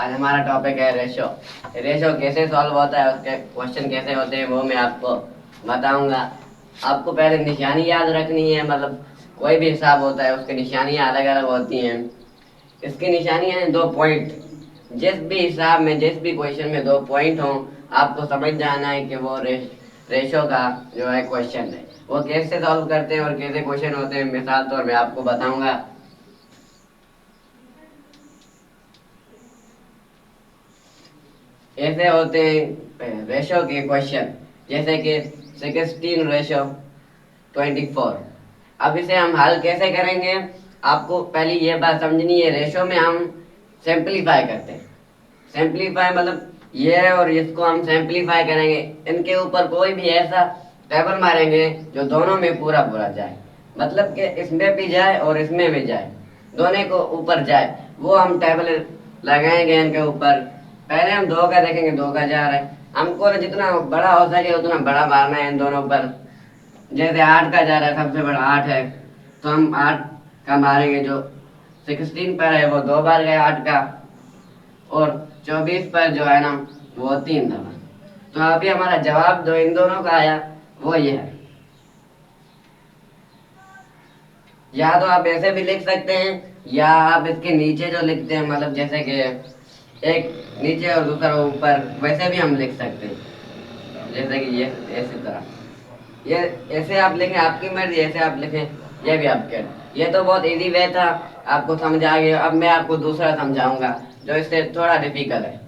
आज हमारा टॉपिक है रेशो। रेशो कैसे सॉल्व होता है, उसके क्वेश्चन कैसे होते हैं वो मैं आपको बताऊंगा। आपको पहले निशानी याद रखनी है, मतलब कोई भी हिसाब होता है उसकी निशानियाँ अलग अलग होती हैं। इसकी निशानी है 2 पॉइंट। जिस भी हिसाब में, जिस भी क्वेश्चन में 2 पॉइंट हो, आपको समझ जाना है कि वो रेशो का जो है क्वेश्चन है। वो कैसे सॉल्व करते हैं और कैसे क्वेश्चन होते हैं, मिसाल तौर में आपको बताऊंगा। ऐसे होते हैं रेशो के क्वेश्चन, जैसे कि 16:24। अब इसे हम हल कैसे करेंगे, आपको पहले ये बात समझनी है। रेशो में हम सिंपलीफाई करते हैं। सिंपलीफाई मतलब ये और इसको हम सिंपलीफाई करेंगे, इनके ऊपर कोई भी ऐसा टेबल मारेंगे जो दोनों में पूरा पूरा जाए, मतलब कि इसमें भी जाए और इसमें भी जाए, दोनों को ऊपर जाए, वो हम टेबल लगाएंगे इनके ऊपर। पहले हम 2 का देखेंगे, 2 का जा रहा है, हमको जितना बड़ा हो सके उतना बड़ा मारना है इन दोनों पर। जैसे 8 का जा रहा है, सबसे बड़ा 8 है, तो हम 8 का मारेंगे। जो 16 पर है वो 2 बार गया 8 का, और 24 पर जो है ना वो 3 दफा। तो अभी हमारा जवाब जो इन दोनों का आया वो ये है। या तो आप ऐसे भी लिख सकते हैं, या आप इसके नीचे जो लिखते हैं, मतलब जैसे कि एक नीचे और दूसरा ऊपर, वैसे भी हम लिख सकते हैं। जैसे कि ये ऐसी तरह, ये ऐसे आप लिखें, आपकी मर्जी, ऐसे आप लिखें, ये भी आपके। ये तो बहुत इजी वे था, आपको समझ आ गया। अब मैं आपको दूसरा समझाऊंगा जो इससे थोड़ा डिफिकल्ट है।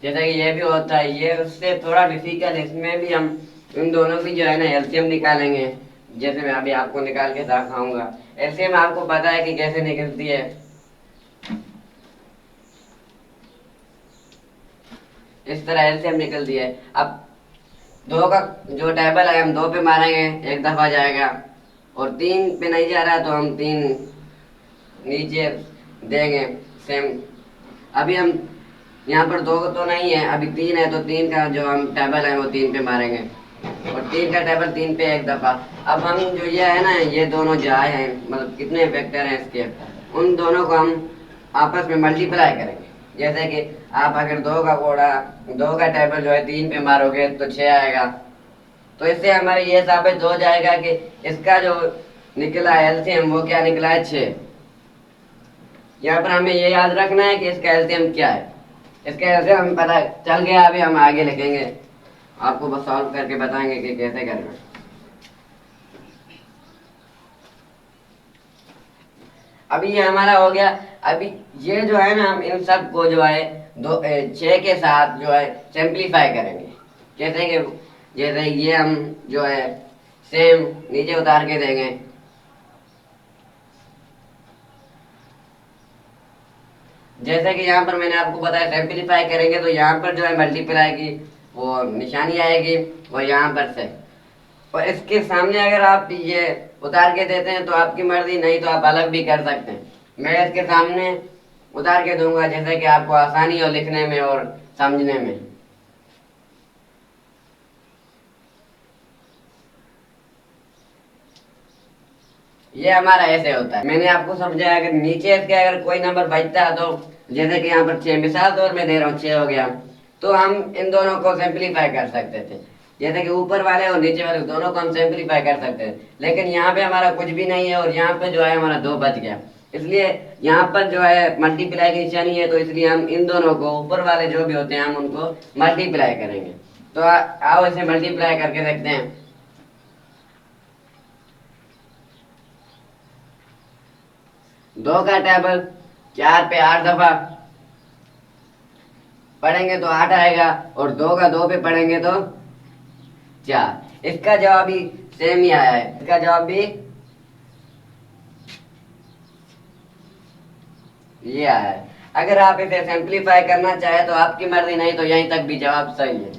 जैसा कि ये भी होता है, ये उससे थोड़ा डिफिकल्ट। इसमें भी हम इन दोनों की जो है ना एलसीएम निकालेंगे, जैसे मैं अभी आपको निकाल के दिखाऊंगा। एलसीएम आपको पता है कि कैसे निकलती है। इस तरह एलसीएम निकलती है। अब 2 का जो टेबल है, हम 2 पे मारेंगे, 1 दफा जाएगा, और 3 पे नहीं जा रहा तो हम 3 नीचे देंगे सेम। अभी हम यहाँ पर 2 तो नहीं है, अभी 3 है, तो 3 का जो हम टेबल है वो 3 पे मारेंगे, और 3 का टेबल 3 पे 1 दफा। अब हम जो ये है ना, ये दोनों जो आए हैं, मतलब कितने वेक्टर हैं इसके, उन दोनों को हम आपस में मल्टीप्लाई करेंगे। जैसे कि आप अगर 2 का घोड़ा, 2 का टेबल जो है 3 पे मारोगे तो 6 आएगा। तो इससे हमारे ये साबित हो जाएगा कि इसका जो निकला एलसीएम वो क्या निकला है, 6। यहाँ पर हमें ये याद रखना है कि इसका एलसीएम क्या है। इसका एलसीएम हमें पता चल गया, अभी हम आगे लिखेंगे, आपको बस सॉल्व करके बताएंगे कि कैसे करना है। अभी ये हमारा हो गया। अभी ये जो है ना, हम इन सब को जो है 6 के साथ जो है सिंप्लीफाई करेंगे। जैसे कि जैसे ये हम जो है सेम नीचे उतार के देंगे। जैसे कि यहाँ पर मैंने आपको बताया सिंप्लीफाई करेंगे, तो यहाँ पर जो है मल्टीप्लाई की वो निशानी आएगी, वो यहाँ पर से। और इसके सामने अगर आप ये उतार के देते हैं तो आपकी मर्जी, नहीं तो आप अलग भी कर सकते हैं। मैं इसके सामने उतार के दूंगा, जैसे कि आपको आसानी हो लिखने में और समझने में। ये हमारा ऐसे होता है, मैंने आपको समझाया। अगर नीचे इसके अगर कोई नंबर बचता है, तो जैसे कि यहाँ पर 6 मिसाल तौर में दे रहा हूँ, 6 हो गया, तो हम इन दोनों को सिंप्लीफाई कर सकते थे। जैसे कि ऊपर वाले और नीचे वाले दोनों को हम सिंप्लीफाई कर सकते हैं, लेकिन यहाँ पे हमारा कुछ भी नहीं है, और यहाँ पे जो है हमारा 2 बच गया। इसलिए यहाँ पर जो है मल्टीप्लाई की निशानी है, तो इसलिए हम इन दोनों को, ऊपर वाले जो भी होते हैं, हम उनको मल्टीप्लाई करेंगे। तो आओ इसे मल्टीप्लाई करके देखते हैं। 2 का टेबल 4 पे 8 दफा पढ़ेंगे तो 8 आएगा, और 2 का 2 पे पढ़ेंगे तो 4। इसका जवाब भी सेम ही आया है, इसका जवाब भी ये आया है। अगर आप इसे सिंप्लीफाई करना चाहे तो आपकी मर्जी, नहीं तो यहीं तक भी जवाब सही है।